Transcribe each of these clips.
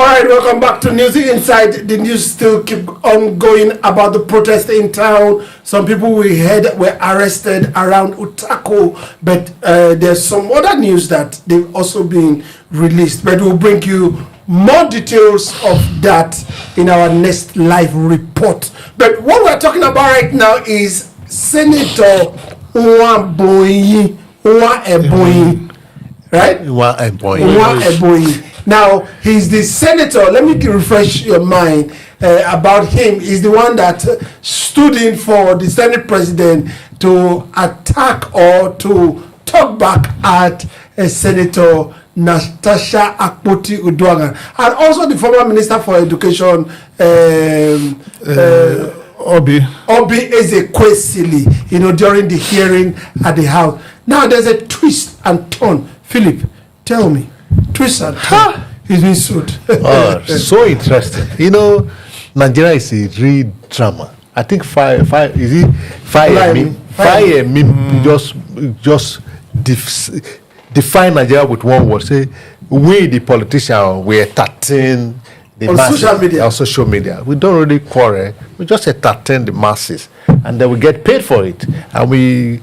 All right, welcome back to News Inside. The news still keep on going about the protest in town. Some people we heard were arrested around Utako, but there's some other news that they've also been released. But we'll bring you more details of that in our next live report. But what we're talking about right now is Senator Nwebonyi, right? Nwebonyi. Now, he's the senator. Let me refresh your mind about him. He's the one that stood in for the Senate president to attack or to talk back at Senator Natasha Akpoti-Uduaghan, and also the former Minister for Education, Obi Ezekwesili, during the hearing at the House. Now, there's a twist and turn. Philip, tell me. Twist and turn. He's been sued. So interesting. Nigeria is a real drama. I think five just define Nigeria with one word. Say, we the politicians, we entertain the masses on social media. We don't really quarrel. We just entertain the masses, and then we get paid for it, and we,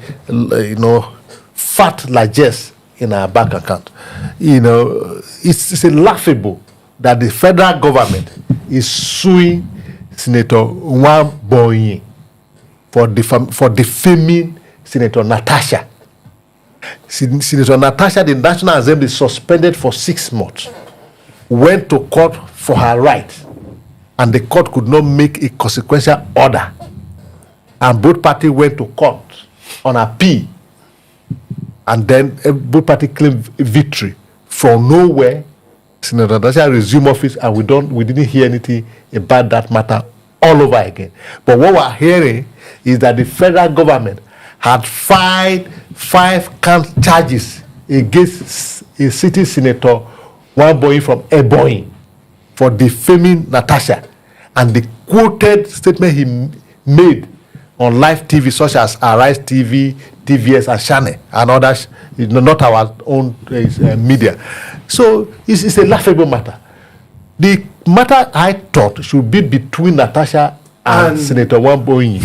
fat largesse in our bank account. It's laughable that the federal government is suing Senator Nwebonyi for defaming Senator Natasha. Senator Natasha, the National Assembly, suspended for 6 months, went to court for her right, and the court could not make a consequential order, and both parties went to court on appeal, and then both parties claimed victory. From nowhere, Senator Natasha resumed office, and we didn't hear anything about that matter all over again. But what we're hearing is that the federal government had filed 5 count charges against a sitting Senator Nwebonyi from Ebonyi for defaming Natasha, and the quoted statement he made on live TV such as Arise TV, TVS, and Channel, and others, not our own media. So it's a laughable matter. The matter I thought should be between Natasha and Senator Nwebonyi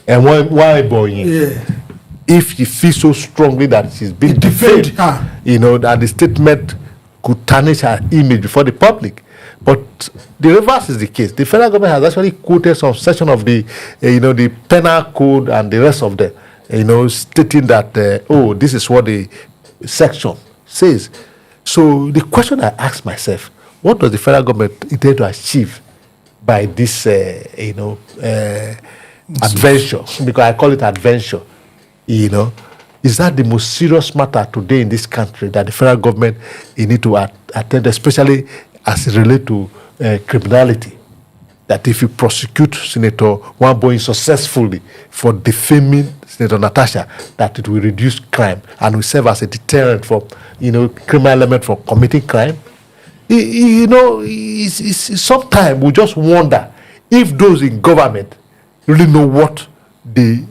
and Nwebonyi. Yeah. If she feels so strongly that she's been defamed, that the statement could tarnish her image before the public. But the reverse is the case. The federal government has actually quoted some section of the, the penal code and the rest of them, stating that, this is what the section says. So the question I ask myself, what does the federal government intend to achieve by this, adventure? Because I call it adventure. Is that the most serious matter today in this country that the federal government need to attend, especially as it relates to criminality? That if you prosecute Senator Nwebonyi successfully for defaming Senator Natasha, that it will reduce crime and will serve as a deterrent for criminal element from committing crime. Sometimes we just wonder if those in government really know what they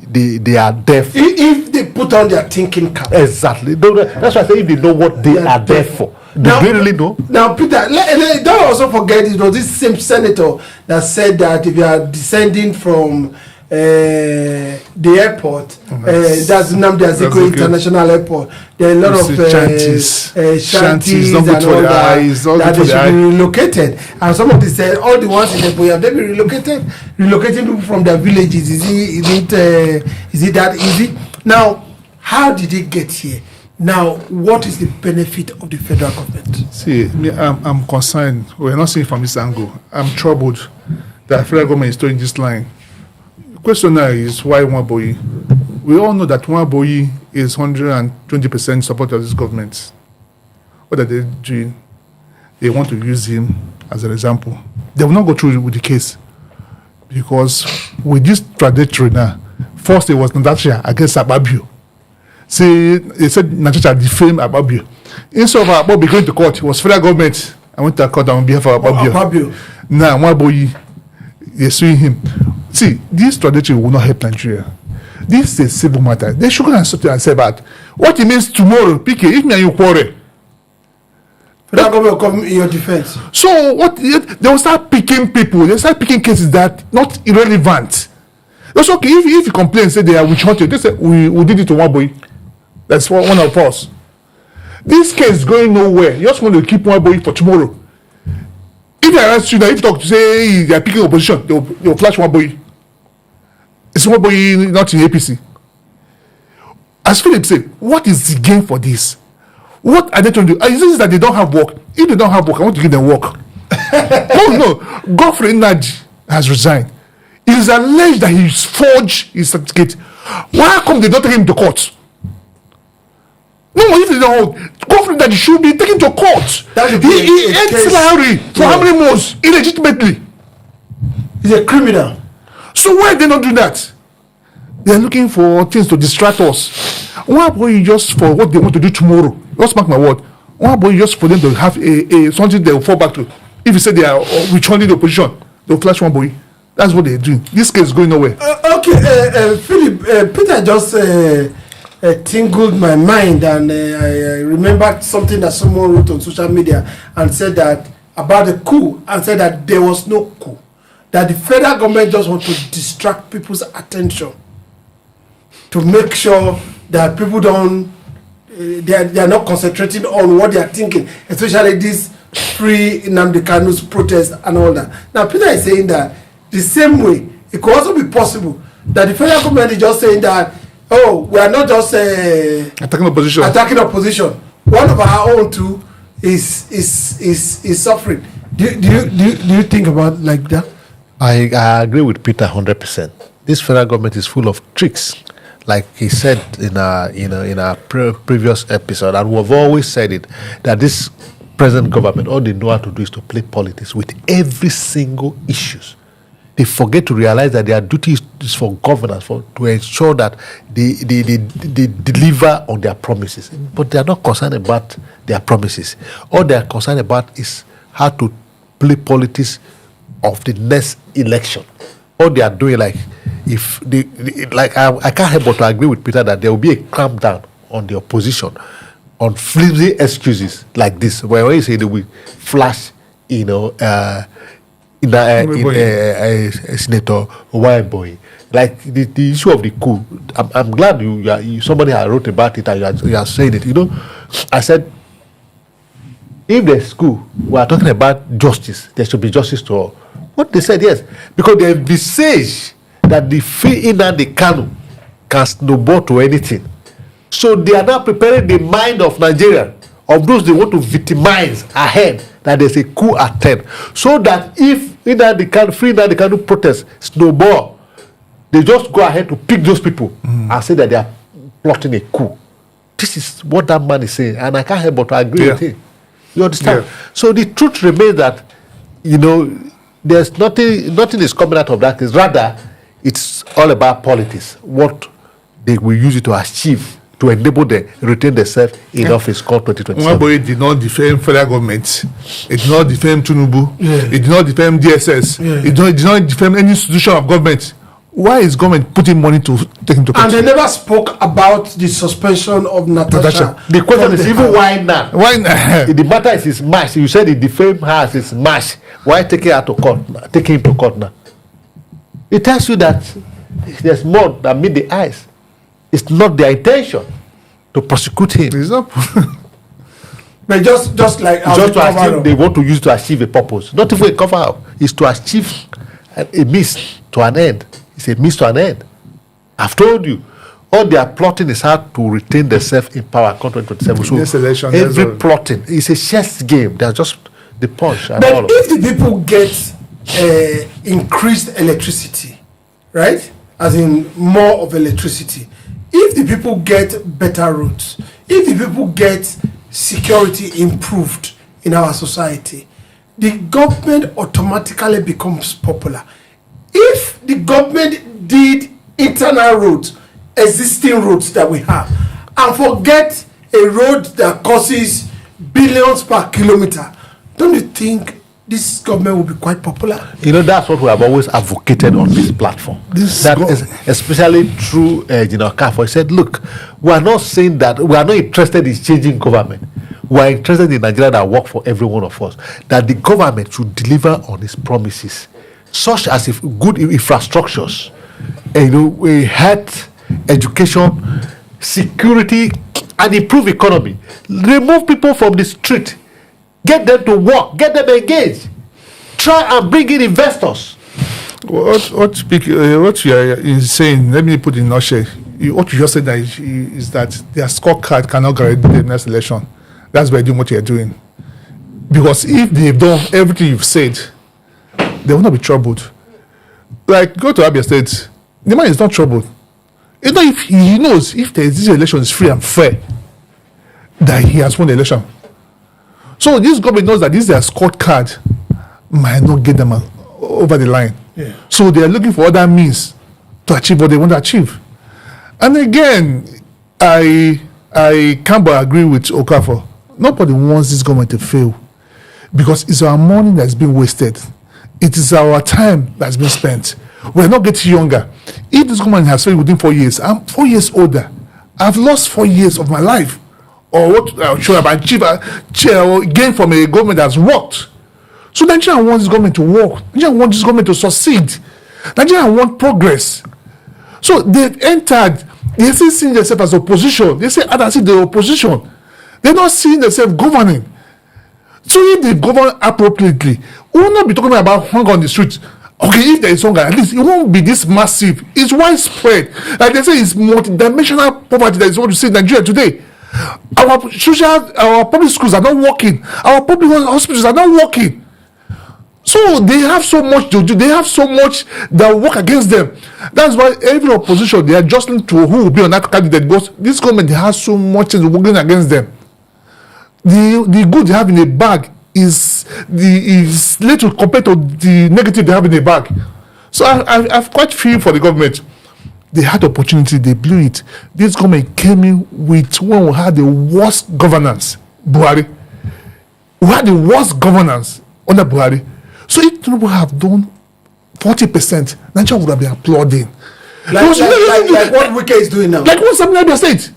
are there for. If they put on their thinking cap. Exactly. That's why I say if they know what they are there for. Do they really know? Now, Peter, don't also forget it was this same senator that said that if you are descending from the airport, that's Nnamdi Azikiwe International Airport, there are a lot of shanties and all that they should be relocated. And some of them said all the ones in the boy have they been relocating people from their villages. Is it that easy? Now, how did it get here? Now, what is the benefit of the federal government? See, I'm concerned. We're not seeing from this angle. I'm troubled that the federal government is towing this line. The question now is why Nwebonyi? We all know that Nwebonyi is 120% support of this government. What are they doing? They want to use him as an example. They will not go through with the case because with this trajectory now, first it was Natasha against Akpabio. See, they said Natasha defamed Akpabio. Instead of Akpabio going to court, it was federal government. I went to court on behalf of Akpabio. Now, Nwebonyi, they're suing him. See, this trajectory will not help Nigeria. This is a civil matter. They should go and stop and say about what it means tomorrow. PK, if me and you quarrel, Federal government will come in your defense. So what they will start picking people, they start picking cases that not irrelevant. It's okay if you complain, say they are witch hunting, they say we did it to one boy. That's one of us. This case is going nowhere. You just want to keep one boy for tomorrow. If they arrest you now, if you talk to say they are picking opposition, they will flash one boy. It's one boy not in APC. As Philip said, what is the gain for this? What are they trying to do? Is this that they don't have work? If they don't have work, I want to give them work. No. Godfrey Naji has resigned. It is alleged that he forged his certificate. Why come they don't take him to court? No, if they don't, Godfrey Naji should be taken to court. He ate salary for how many months illegitimately? He's a criminal. So why they not do that? They are looking for things to distract us. Why boy just for what they want to do tomorrow? Just mark my word. Why boy just for them to have a something they will fall back to? If you say they are returning the opposition, they'll flash one boy. That's what they're doing. This case is going nowhere. Okay, Philip, Peter just tingled my mind, and I remembered something that someone wrote on social media and said that about the coup, and said that there was no coup, that the federal government just want to distract people's attention to make sure that people don't they are not concentrating on what they are thinking, especially this free Nnamdi Kanu's protest and all that. Now Peter is saying that the same way it could also be possible that the federal government is just saying that, oh, we are not just attacking opposition. One of our own too is suffering. Do you think about like that? I agree with Peter 100%. This federal government is full of tricks, like he said in our previous episode, and we've always said it, that this present government, all they know how to do is to play politics with every single issues. They forget to realize that their duty is for governance, to ensure that they deliver on their promises. But they are not concerned about their promises. All they are concerned about is how to play politics of the next election. All they are doing, like, if I can't help but to agree with Peter that there will be a crampdown on the opposition on flimsy excuses like this, where when you say they will flash, Senator Nwebonyi, like the issue of the coup. I'm glad you somebody had wrote about it and you are saying it. I said, if there's coup, we are talking about justice. There should be justice to all. What they said, yes, because they envisage that the free in and the Kanu can snowball to anything. So they are now preparing the mind of Nigeria, of those they want to victimize ahead, that there's a coup at 10. So that if free in the Kanu protest snowball, they just go ahead to pick those people and say that they are plotting a coup. This is what that man is saying, and I can't help but to agree with him. You understand? Yeah. So the truth remains that, there's nothing is coming out of that. It's rather, it's all about politics. What they will use it to achieve, to enable them retain themselves in office called 2027. Nwebonyi did not defend federal government. It did not defend Tinubu. Yeah. It did not defend DSS. Yeah. It did not defend any institution of government. Why is government putting money to take into account? And they never spoke about the suspension of Natasha. The question is even why now? Why now? The matter is his match. You said he defamed her as his match. Why taking her to court? Taking him to court now? It tells you that there's more than meet the eyes. It's not their intention to prosecute him. It's not. But just like to achieve, they want to use to achieve a purpose. Not even a cover up. It's to achieve a means to an end. It's a means to an end. I've told you, all they are plotting is how to retain themselves in power in 2027. So election, every plotting is a chess game. They're just the punch. And but all if the people get increased electricity, right? As in more of electricity. If the people get better roads, if the people get security improved in our society, the government automatically becomes popular. If the government did internal roads, existing roads that we have, and forget a road that costs billions per kilometer, don't you think this government will be quite popular? That's what we have always advocated on this platform. Especially through General Kafo. He said, look, we are not saying that we are not interested in changing government. we are interested in Nigeria that work for every one of us, that the government should deliver on its promises, such as if good infrastructures, health, education, security, and improve economy. Remove people from the street, get them to work, get them engaged, try and bring in investors. What you are saying, let me put in a nutshell. What you just said is that their scorecard cannot guarantee the next election. That's why you're doing what you're doing. Because if they've done everything you've said, they will not be troubled. Like, go to Abia State, the man is not troubled. You know, if he knows if this election is free and fair, that he has won the election. So this government knows that this their scorecard might not get them over the line. Yeah. So they are looking for other means to achieve what they want to achieve. And again, I can't but agree with Okafor. Nobody wants this government to fail because it's our money that's been wasted. It is our time that's been spent. We're not getting younger. If this government has failed within 4 years, I'm 4 years older. I've lost 4 years of my life. Or what should I achieve gain from a government that's worked? So Nigeria wants this government to work. Nigeria wants this government to succeed. Nigeria wants progress. So they've entered, they still seeing themselves as opposition. They say, I see the opposition. They're not seeing themselves governing. So if they govern appropriately, we will not be talking about hunger on the streets. Okay, if there is hunger, at least it won't be this massive. It's widespread. Like they say, it's multidimensional poverty that is what you see in Nigeria today. Our public schools are not working. Our public hospitals are not working. So they have so much to do. They have so much that will work against them. That's why every opposition, they are jostling to who will be on that candidate. Because this government has so much things working against them. The good they have in the bag is little compared to the negative they have in the bag. So I've quite feel for the government. They had opportunity, they blew it. This government came in with one who had the worst governance, Buhari. We had the worst governance under Buhari. So if people have done 40%, Nigeria would have been applauding. Like what Wike is doing now. Like what's happening in Abia State.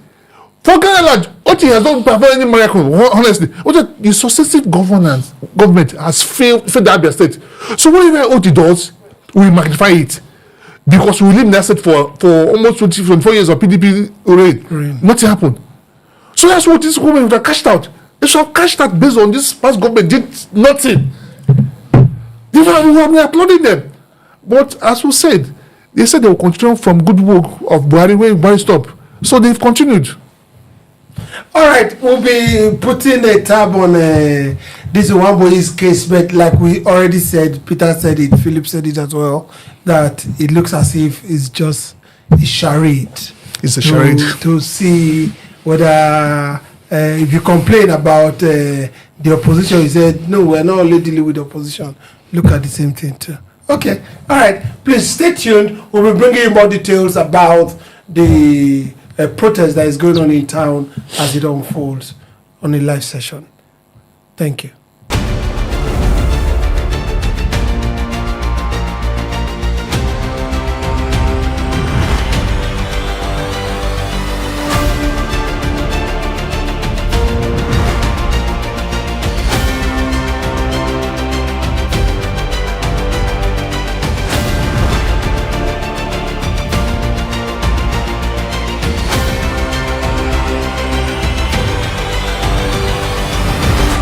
For Ghana, what he has done perform any miracle, honestly. The successive government has failed the Abia State. So whatever what he does, we magnify it. Because we live in that state for almost 24 years of PDP reign. Nothing happened. So that's what this government would have cashed out. They should have cashed out based on this past government did nothing. We have been applauding them. But as we said, they said they will continue from good work of Buhari when Buhari stopped. So they've continued. All right, we'll be putting a tab on this Nwebonyi's case, but like we already said, Peter said it, Philip said it as well, that it looks as if it's just a charade. It's a charade. To see whether, if you complain about the opposition, you said, no, we're not only dealing with the opposition. Look at the same thing too. Okay, all right, please stay tuned. We'll be bringing you more details about the protest that is going on in town as it unfolds on a live session. Thank you.